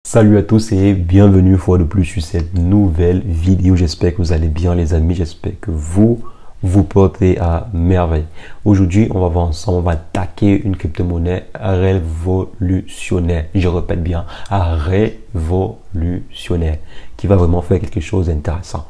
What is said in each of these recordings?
Salut à tous et bienvenue une fois de plus sur cette nouvelle vidéo. J'espère que vous allez bien les amis, j'espère que vous portez à merveille. Aujourd'hui, on va voir ensemble, on va attaquer une crypto-monnaie révolutionnaire. Je répète bien, révolutionnaire, qui va vraiment faire quelque chose d'intéressant.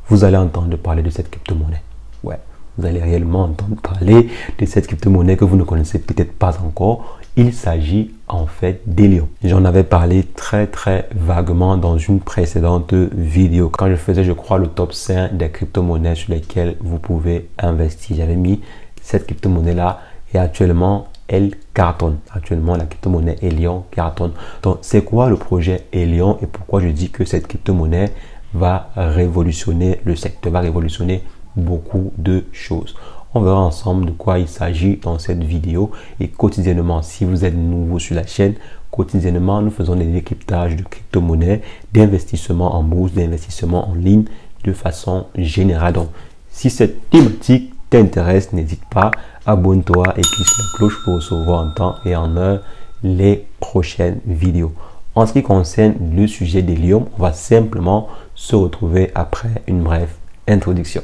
Vous allez entendre parler de cette crypto-monnaie. Ouais, vous allez réellement entendre parler de cette crypto-monnaie que vous ne connaissez peut-être pas encore. Il s'agit en fait d'Helium. J'en avais parlé très vaguement dans une précédente vidéo quand je faisais, je crois, le top 5 des crypto-monnaies sur lesquelles vous pouvez investir. J'avais mis cette crypto-monnaie là et actuellement elle cartonne. Actuellement la crypto-monnaie Helium cartonne. Donc c'est quoi le projet Helium et pourquoi je dis que cette crypto-monnaie va révolutionner le secteur, va révolutionner beaucoup de choses. On verra ensemble de quoi il s'agit dans cette vidéo et quotidiennement, si vous êtes nouveau sur la chaîne, quotidiennement, nous faisons des décryptages de crypto-monnaies, d'investissement en bourse, d'investissement en ligne de façon générale. Donc, si cette thématique t'intéresse, n'hésite pas, abonne-toi et clique sur la cloche pour recevoir en temps et en heure les prochaines vidéos. En ce qui concerne le sujet d'Helium, on va simplement se retrouver après une brève introduction.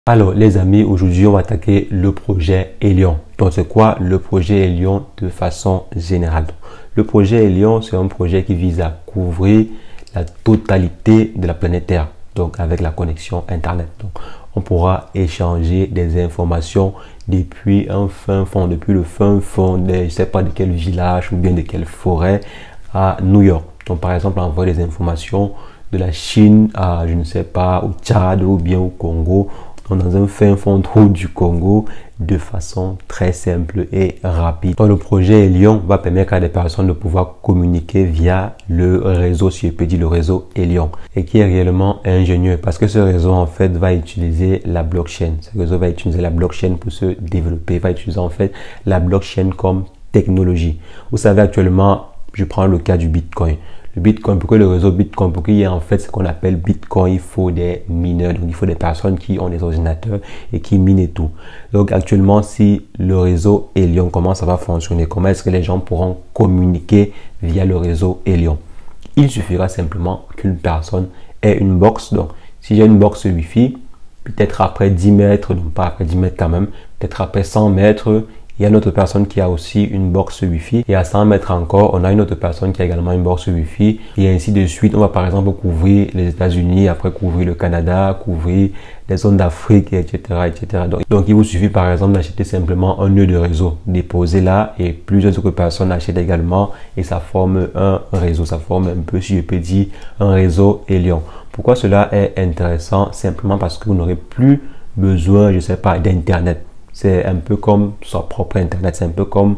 Alors les amis, aujourd'hui on va attaquer le projet Helium. Donc c'est quoi le projet Helium de façon générale? Le projet Helium, c'est un projet qui vise à couvrir la totalité de la planète Terre, donc avec la connexion Internet. Donc on pourra échanger des informations depuis un fin fond, depuis le fin fond de, je ne sais pas de quel village ou bien de quelle forêt à New York. Donc par exemple, envoyer des informations de la Chine à, je ne sais pas, au Tchad ou bien au Congo, dans un fin fond trou du Congo de façon très simple et rapide. Donc, le projet Helium va permettre à des personnes de pouvoir communiquer via le réseau, si je peux dire le réseau Helium, et qui est réellement ingénieux parce que ce réseau en fait va utiliser la blockchain. Ce réseau va utiliser la blockchain pour se développer, va utiliser en fait la blockchain comme technologie. Vous savez actuellement, je prends le cas du Bitcoin. Le Bitcoin, pour que le réseau Bitcoin, pour qu'il y ait en fait ce qu'on appelle Bitcoin, il faut des mineurs. Donc, il faut des personnes qui ont des ordinateurs et qui minent et tout. Donc, actuellement, si le réseau Helium, comment ça va fonctionner? Comment est-ce que les gens pourront communiquer via le réseau Helium? Il suffira simplement qu'une personne ait une box. Donc, si j'ai une box Wi-Fi, peut-être après 10 mètres, donc pas après 10 mètres quand même, peut-être après 100 mètres, il y a une autre personne qui a aussi une box Wi-Fi et à 100 mètres encore, on a une autre personne qui a également une box Wi-Fi et ainsi de suite. On va par exemple couvrir les États-Unis, après couvrir le Canada, couvrir les zones d'Afrique, etc., etc. Donc, il vous suffit par exemple d'acheter simplement un nœud de réseau, déposer là et plusieurs autres personnes achètent également et ça forme un réseau. Ça forme un peu, si je peux dire, un réseau Helium. Pourquoi cela est intéressant? Simplement parce que vous n'aurez plus besoin, je ne sais pas, d'Internet. C'est un peu comme son propre Internet, c'est un peu comme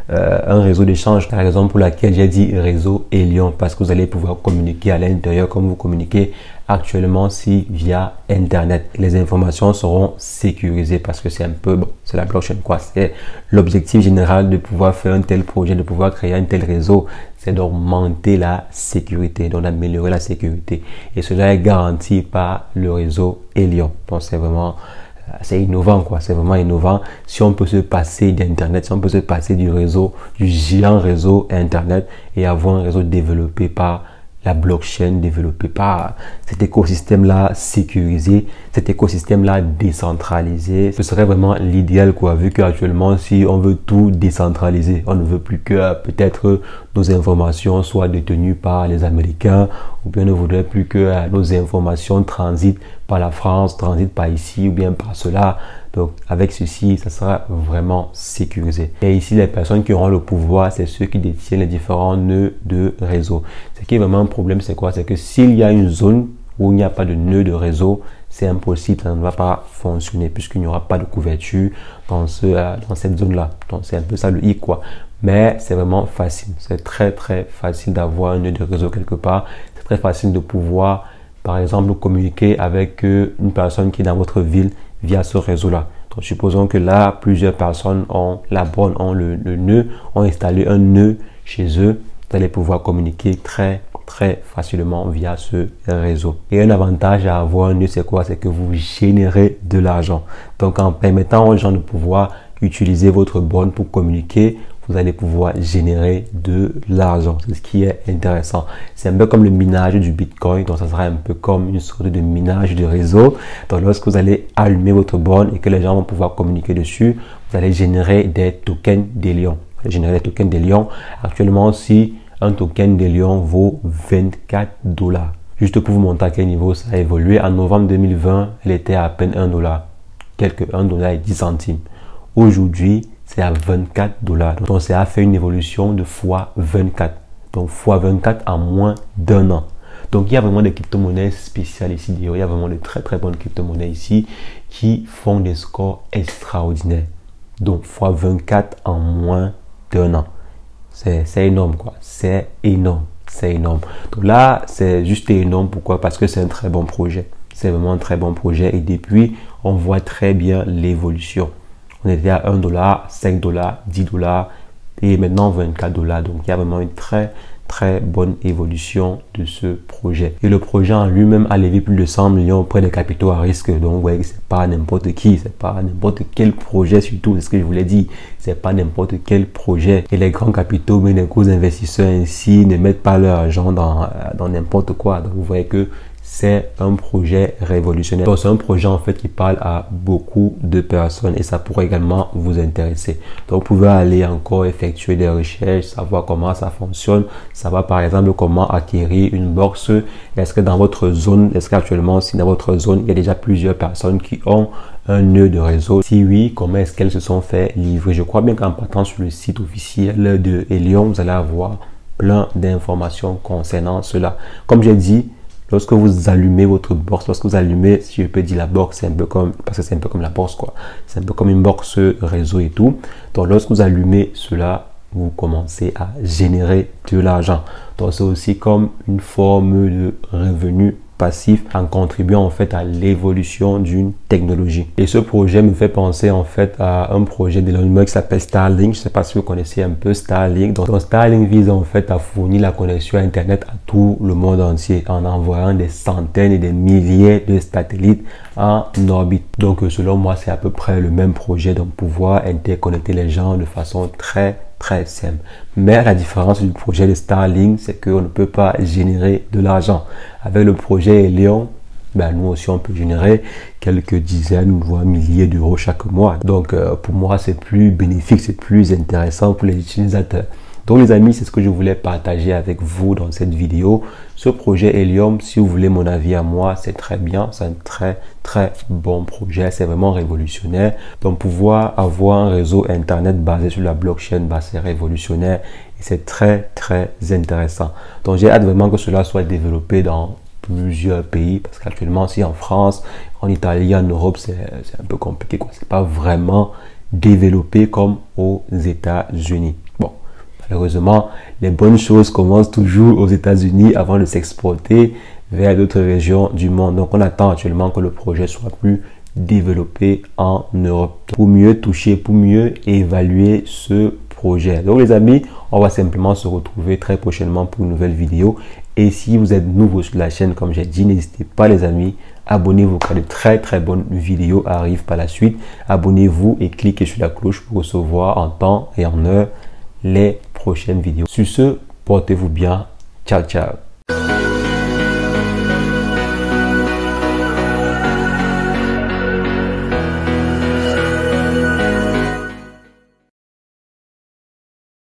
un réseau d'échange. C'est la raison pour laquelle j'ai dit réseau Helium, parce que vous allez pouvoir communiquer à l'intérieur comme vous communiquez actuellement si via Internet. Les informations seront sécurisées parce que c'est un peu, bon, c'est la blockchain quoi. C'est l'objectif général de pouvoir faire un tel projet, de pouvoir créer un tel réseau, c'est d'augmenter la sécurité, donc d'améliorer la sécurité. Et cela est garanti par le réseau Helium. Donc c'est vraiment... c'est innovant quoi, c'est vraiment innovant. Si on peut se passer d'Internet, si on peut se passer du réseau, du géant réseau Internet et avoir un réseau développé par la blockchain, développé par cet écosystème-là sécurisé, cet écosystème-là décentralisé, ce serait vraiment l'idéal quoi, vu qu'actuellement, si on veut tout décentraliser, on ne veut plus que peut-être nos informations soient détenues par les Américains, ou bien on ne voudrait plus que nos informations transitent par la France, transitent par ici, ou bien par cela. Donc, avec ceci, ça sera vraiment sécurisé. Et ici, les personnes qui auront le pouvoir, c'est ceux qui détiennent les différents nœuds de réseau. Ce qui est vraiment un problème, c'est quoi? C'est que s'il y a une zone où il n'y a pas de nœud de réseau, c'est impossible, ça ne va pas fonctionner puisqu'il n'y aura pas de couverture dans cette zone-là. Donc, c'est un peu ça le hic, quoi. Mais c'est vraiment facile. C'est très facile d'avoir un nœud de réseau quelque part. C'est très facile de pouvoir, par exemple, communiquer avec une personne qui est dans votre ville via ce réseau-là. Donc, supposons que là, plusieurs personnes ont la borne, ont le nœud, ont installé un nœud chez eux. Vous allez pouvoir communiquer très très facilement via ce réseau. Et un avantage à avoir un nœud, c'est quoi? C'est que vous générez de l'argent. Donc en permettant aux gens de pouvoir utiliser votre borne pour communiquer, vous allez pouvoir générer de l'argent. C'est ce qui est intéressant. C'est un peu comme le minage du Bitcoin. Donc, ça sera un peu comme une sorte de minage de réseau. Donc, lorsque vous allez allumer votre borne et que les gens vont pouvoir communiquer dessus, vous allez générer des tokens d'Helium. Générer des tokens d'Helium. Actuellement aussi, un token d'Helium vaut 24 $. Juste pour vous montrer à quel niveau ça a évolué. En novembre 2020, elle était à peine 1 $. Quelque 1 $ et 10 centimes. Aujourd'hui, c'est à 24 $. Donc, ça a fait une évolution de fois 24. Donc, fois 24 en moins d'un an. Donc, il y a vraiment des crypto-monnaies spéciales ici. Il y a vraiment de très, très bonnes crypto-monnaies ici qui font des scores extraordinaires. Donc, fois 24 en moins d'un an. C'est énorme, quoi. C'est énorme. C'est énorme. Donc là, c'est juste énorme. Pourquoi? Parce que c'est un très bon projet. C'est vraiment un très bon projet. Et depuis, on voit très bien l'évolution. On était à 1 $, 5 $, 10 $ et maintenant 24 $. Donc, il y a vraiment une très bonne évolution de ce projet. Et le projet en lui-même a levé plus de 100 millions auprès des capitaux à risque. Donc, vous voyez que c'est pas n'importe qui, c'est pas n'importe quel projet surtout. C'est ce que je vous l'ai dit. C'est pas n'importe quel projet. Et les grands capitaux, mais les gros investisseurs ainsi ne mettent pas leur argent dans n'importe quoi. Donc, vous voyez que c'est un projet révolutionnaire. Donc, c'est un projet en fait qui parle à beaucoup de personnes et ça pourrait également vous intéresser. Donc, vous pouvez aller encore effectuer des recherches, savoir comment ça fonctionne, savoir par exemple comment acquérir une bourse. Est-ce que dans votre zone, est-ce qu'actuellement, si dans votre zone, il y a déjà plusieurs personnes qui ont un nœud de réseau? Si oui, comment est-ce qu'elles se sont fait livrer? Je crois bien qu'en partant sur le site officiel de Helium, vous allez avoir plein d'informations concernant cela. Comme j'ai dit, lorsque vous allumez votre bourse, lorsque vous allumez, si je peux dire la bourse, c'est un peu comme, parce que c'est un peu comme la bourse, quoi. C'est un peu comme une bourse réseau et tout. Donc, lorsque vous allumez cela, vous commencez à générer de l'argent. Donc, c'est aussi comme une forme de revenu passif en contribuant en fait à l'évolution d'une technologie. Et ce projet me fait penser en fait à un projet d'Elon Musk qui s'appelle Starlink. Je ne sais pas si vous connaissez un peu Starlink. Donc Starlink vise en fait à fournir la connexion à Internet à tout le monde entier en envoyant des centaines et des milliers de satellites en orbite. Donc selon moi, c'est à peu près le même projet, donc pouvoir interconnecter les gens de façon très simple. Mais la différence du projet de Starlink, c'est qu'on ne peut pas générer de l'argent. Avec le projet Helium, nous aussi on peut générer quelques dizaines voire milliers d'euros chaque mois. Donc pour moi, c'est plus bénéfique, c'est plus intéressant pour les utilisateurs. Donc les amis, c'est ce que je voulais partager avec vous dans cette vidéo. Ce projet Helium, si vous voulez mon avis à moi, c'est très bien. C'est un très bon projet. C'est vraiment révolutionnaire. Donc pouvoir avoir un réseau internet basé sur la blockchain, c'est révolutionnaire. Et c'est très intéressant. Donc j'ai hâte vraiment que cela soit développé dans plusieurs pays. Parce qu'actuellement, si en France, en Italie, en Europe, c'est un peu compliqué, quoi. C'est pas vraiment développé comme aux États-Unis. Bon. Malheureusement, les bonnes choses commencent toujours aux États-Unis avant de s'exporter vers d'autres régions du monde. Donc, on attend actuellement que le projet soit plus développé en Europe pour mieux toucher, pour mieux évaluer ce projet. Donc, les amis, on va simplement se retrouver très prochainement pour une nouvelle vidéo. Et si vous êtes nouveau sur la chaîne, comme j'ai dit, n'hésitez pas, les amis, abonnez-vous car de très bonnes vidéos arrivent par la suite. Abonnez-vous et cliquez sur la cloche pour recevoir en temps et en heure les prochaines vidéos. Sur ce, portez-vous bien. Ciao.